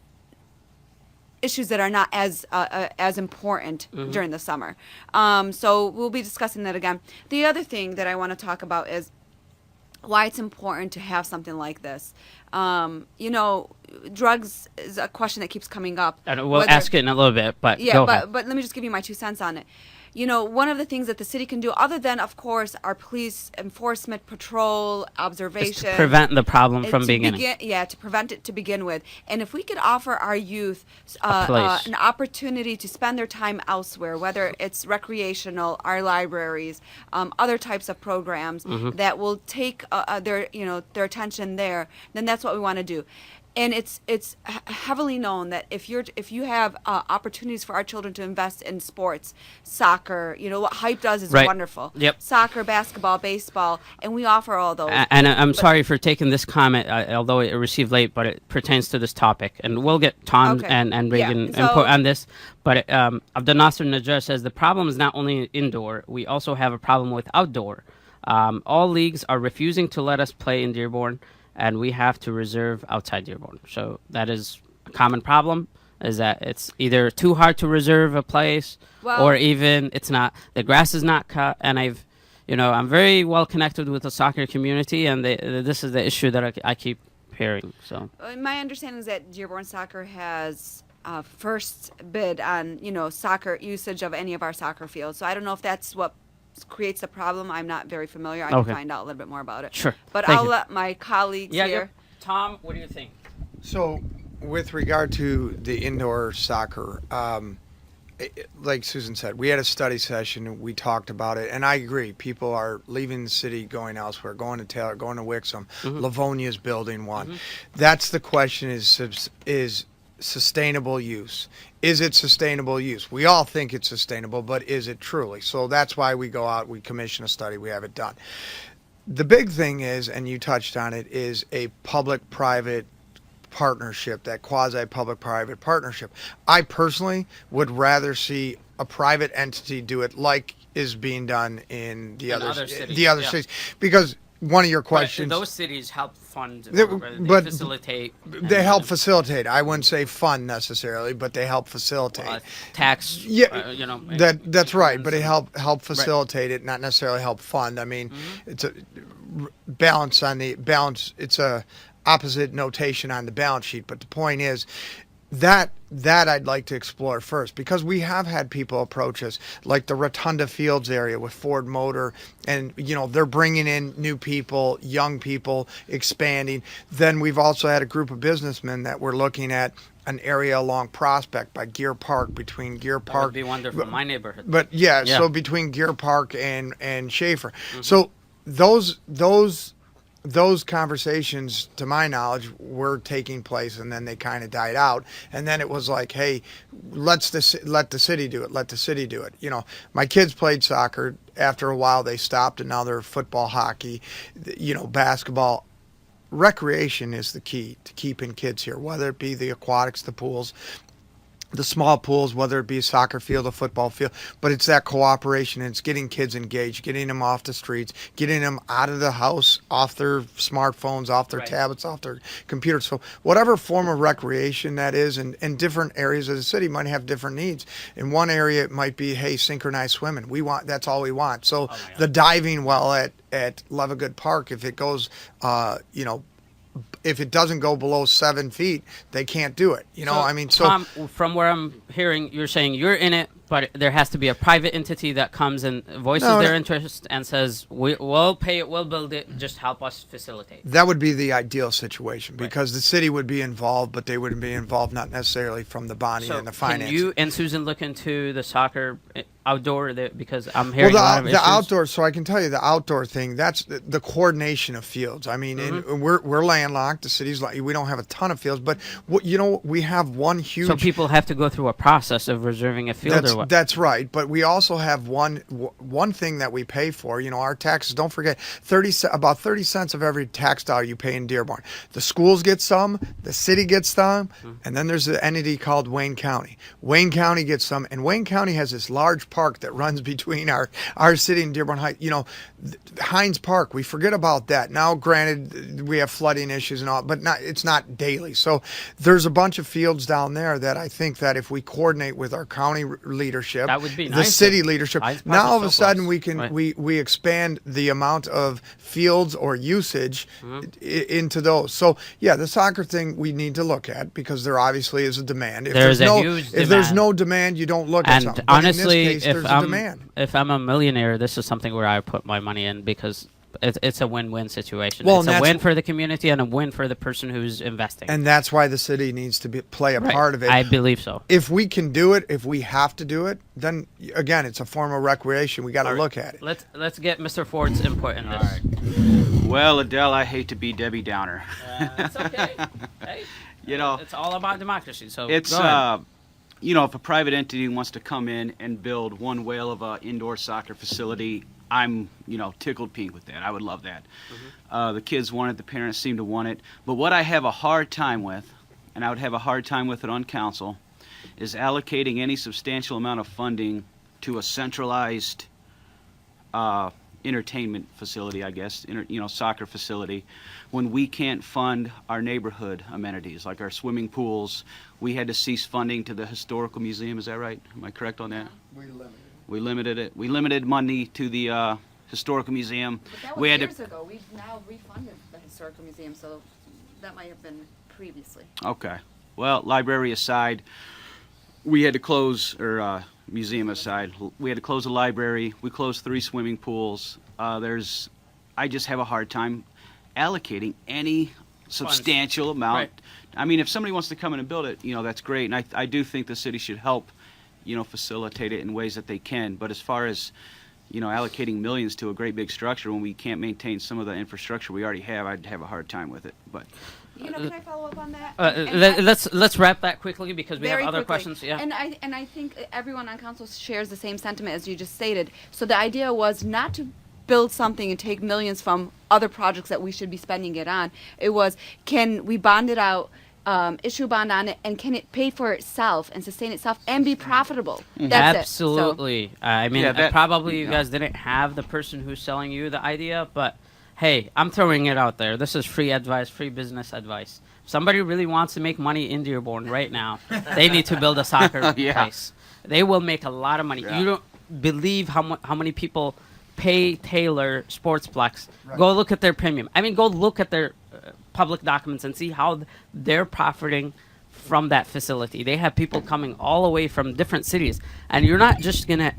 issues that are not as important during the summer. So we'll be discussing that again. The other thing that I want to talk about is why it's important to have something like this. Drugs is a question that keeps coming up. And we'll ask it in a little bit, but go ahead. But let me just give you my 2 cents on it. One of the things that the city can do, other than, of course, our police enforcement, patrol, observation, to prevent the problem from beginning. To prevent it to begin with. And if we could offer our youth an opportunity to spend their time elsewhere, whether it's recreational, our libraries, other types of programs that will take their attention there, then that's what we want to do. And it's heavily known that if you have opportunities for our children to invest in sports, soccer, what Hype does is wonderful. Yep. Soccer, basketball, baseball, and we offer all those. And I'm sorry for taking this comment, although it received late, but it pertains to this topic. And we'll get Tom and Regan input on this. But Abdel Nasser Najjar says the problem is not only indoor, we also have a problem with outdoor. All leagues are refusing to let us play in Dearborn, and we have to reserve outside Dearborn. So that is a common problem, is that it's either too hard to reserve a place, or even it's not, the grass is not cut. And I'm very well connected with the soccer community, and this is the issue that I keep hearing. So my understanding is that Dearborn Soccer has first bid on, soccer usage of any of our soccer fields. So I don't know if that's what creates the problem. I'm not very familiar. I can find out a little bit more about it. Sure. But I'll let my colleagues here. Tom, what do you think? So, with regard to the indoor soccer, like Susan said, we had a study session. We talked about it, and I agree. People are leaving the city, going elsewhere, going to Taylor, going to Wixom. Livonia's building one. That's the question: is sustainable use. Is it sustainable use? We all think it's sustainable, but is it truly? So that's why we go out, we commission a study, we have it done. The big thing is, and you touched on it, is a public-private partnership, that quasi-public-private partnership. I personally would rather see a private entity do it like is being done in the other cities. Because one of your questions... But those cities help fund, they facilitate. They help facilitate. I wouldn't say fund necessarily, but they help facilitate. Tax, that's right, but they help facilitate it, not necessarily help fund. I mean, it's a balance on the balance. It's a opposite notation on the balance sheet, but the point is that I'd like to explore first, because we have had people approach us, like the Rotunda Fields area with Ford Motor, and they're bringing in new people, young people, expanding. Then we've also had a group of businessmen that we're looking at an area along Prospect by Gear Park, between Gear Park. That would be wonderful, my neighborhood. But so between Gear Park and Schaefer. So those conversations, to my knowledge, were taking place, and then they kind of died out. And then it was like, hey, let the city do it. Let the city do it. My kids played soccer. After a while, they stopped, and now they're football, hockey, basketball. Recreation is the key to keeping kids here, whether it be the aquatics, the pools, the small pools, whether it be a soccer field, a football field, but it's that cooperation, and it's getting kids engaged, getting them off the streets, getting them out of the house, off their smartphones, off their tablets, off their computers. So whatever form of recreation that is, and different areas of the city might have different needs. In one area, it might be, hey, synchronized swimming. That's all we want. So the diving well at Levigood Park, if it goes, if it doesn't go below 7 feet, they can't do it. Tom, from where I'm hearing, you're saying you're in it, but there has to be a private entity that comes and voices their interest and says, we'll pay it, we'll build it, just help us facilitate. That would be the ideal situation, because the city would be involved, but they wouldn't be involved not necessarily from the bonding and the finance. Can you and Susan look into the soccer outdoor, because I'm hearing a lot of issues? The outdoor, so I can tell you the outdoor thing, that's the coordination of fields. I mean, we're landlocked, the city's like, we don't have a ton of fields, but we have one huge... So people have to go through a process of reserving a field or what? That's right, but we also have one thing that we pay for. Our taxes, don't forget, about 30 cents of every tax dollar you pay in Dearborn. The schools get some, the city gets some, and then there's an entity called Wayne County. Wayne County gets some, and Wayne County has this large park that runs between our city and Dearborn Heights. Hines Park, we forget about that. Now, granted, we have flooding issues and all, but it's not daily. So there's a bunch of fields down there that I think that if we coordinate with our county leadership, that would be the nice. City leadership, now all of a sudden we can we expand the amount of fields or usage into those. So the soccer thing we need to look at, because there obviously is a demand. If there's no demand, you don't look at something. And honestly, in this case, there's a demand. If I'm a millionaire, this is something where I put my money in, because it's a win-win situation. Well, it's a win for the community and a win for the person who's investing. And that's why the city needs to play a part of it. I believe so. If we can do it, if we have to do it, then again, it's a form of recreation. We got to look at it. Let's get Mr. Ford's input in this. All right. Well, Adele, I hate to be Debbie Downer. It's okay. Hey, it's all about democracy. So it's if a private entity wants to come in and build one whale of an indoor soccer facility, I'm, tickled pink with that. I would love that. The kids want it. The parents seem to want it. But what I have a hard time with, and I would have a hard time with it on council, is allocating any substantial amount of funding to a centralized entertainment facility, I guess, soccer facility, when we can't fund our neighborhood amenities, like our swimming pools. We had to cease funding to the Historical Museum. Is that right? Am I correct on that? We limited it. We limited money to the Historical Museum. But that was years ago. We've now refunded the Historical Museum, so that might have been previously. Okay. Well, library aside, we had to close, or museum aside, we had to close the library. We closed 3 swimming pools. I just have a hard time allocating any substantial amount. Right. I mean, if somebody wants to come in and build it, that's great. And I do think the city should help, facilitate it in ways that they can. But as far as, allocating millions to a great big structure when we can't maintain some of the infrastructure we already have, I'd have a hard time with it. But Can I follow up on that? Let's wrap that quickly because we have other questions. Yeah. And I think everyone on council shares the same sentiment as you just stated. So the idea was not to build something and take millions from other projects that we should be spending it on. It was, can we bond it out, issue a bond on it, and can it pay for itself and sustain itself and be profitable? That's Absolutely. It. I mean, probably you guys didn't have the person who's selling you the idea, but hey, I'm throwing it out there. This is free advice, free business advice. If somebody really wants to make money in Dearborn right now, they need to build a soccer place. They will make a lot of money. You don't believe how many people pay Taylor Sportsplex. Right. Go look at their premium. I mean, go look at their public documents and see how they're profiting from that facility. They have people coming all the way from different cities, and you're not just gonna,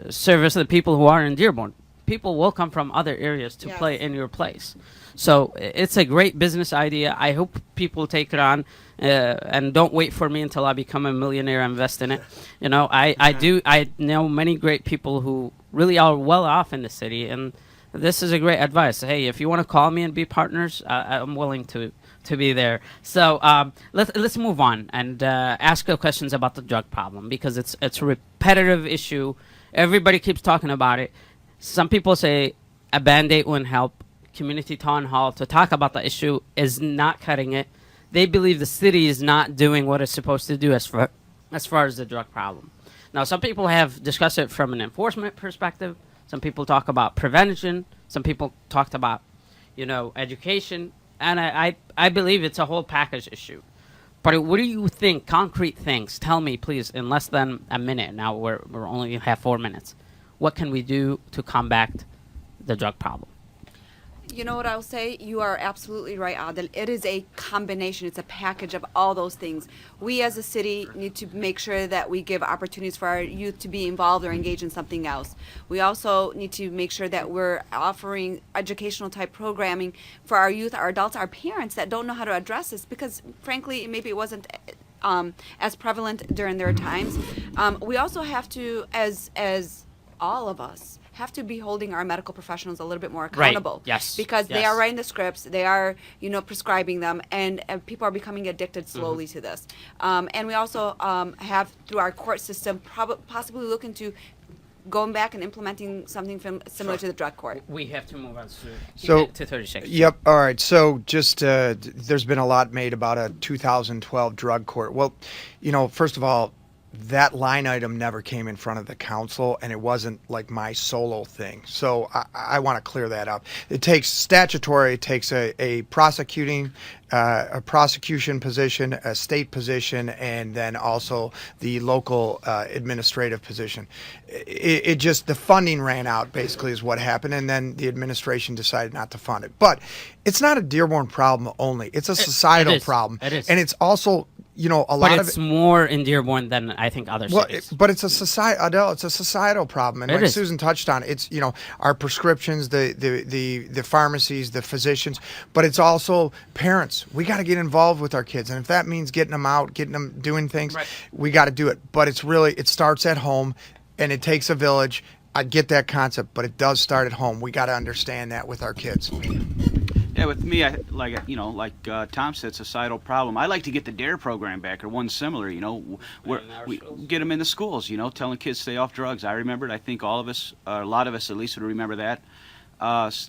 service the people who are in Dearborn. People will come from other areas to play in your place. So it's a great business idea. I hope people take it on, and don't wait for me until I become a millionaire and invest in it. I know many great people who really are well off in the city, and this is a great advice. Hey, if you want to call me and be partners, I'm willing to be there. So let's move on and ask the questions about the drug problem, because it's a repetitive issue. Everybody keeps talking about it. Some people say a Band-Aid wouldn't help. Community town hall to talk about the issue is not cutting it. They believe the city is not doing what it's supposed to do as far as the drug problem. Now, some people have discussed it from an enforcement perspective. Some people talk about prevention. Some people talked about, education. And I believe it's a whole package issue. But what do you think? Concrete things. Tell me, please, in less than a minute. Now we're only have 4 minutes. What can we do to combat the drug problem? You know what I'll say? You are absolutely right, Adel. It is a combination. It's a package of all those things. We as a city need to make sure that we give opportunities for our youth to be involved or engaged in something else. We also need to make sure that we're offering educational type programming for our youth, our adults, our parents that don't know how to address this, because frankly, maybe it wasn't as prevalent during their times. We also have to, as all of us, have to be holding our medical professionals a little bit more accountable. Right. Yes. Because they are writing the scripts, they are, prescribing them, and people are becoming addicted slowly to this. And we also have, through our court system, possibly look into going back and implementing something similar to the drug court. We have to move on to 30 seconds. Yep. All right. So just there's been a lot made about a 2012 drug court. Well, first of all, that line item never came in front of the council, and it wasn't like my solo thing. So I want to clear that up. It takes a prosecution position, a state position, and then also the local administrative position. It just, the funding ran out, basically, is what happened, and then the administration decided not to fund it. But it's not a Dearborn problem only. It's a societal problem. It is. And it's also, a lot of it. But it's more in Dearborn than I think other cities. But it's a societal problem, and like Susan touched on, it's our prescriptions, the pharmacies, the physicians, but it's also parents. We got to get involved with our kids, and if that means getting them out, getting them doing things, we got to do it. But it starts at home, and it takes a village. I get that concept, but it does start at home. We got to understand that with our kids. Yeah, with me, like Tom said, societal problem. I like to get the DARE program back, or one similar. Where we get them in the schools. Telling kids stay off drugs. I remember it. I think all of us, a lot of us at least, would remember that.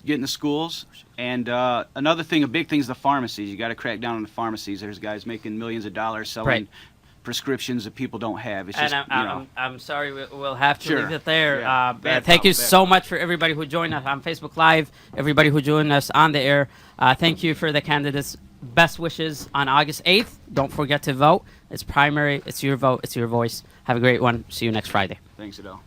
Get in the schools, and another thing, a big thing, is the pharmacies. You got to crack down on the pharmacies. There's guys making millions of dollars selling prescriptions that people don't have. It's just, I'm sorry, we'll have to leave it there. Yeah. Thank you so much for everybody who joined us on Facebook Live, everybody who joined us on the air. Thank you for the candidates. Best wishes on August 8th. Don't forget to vote. It's primary. It's your vote. It's your voice. Have a great one. See you next Friday. Thanks, Adele.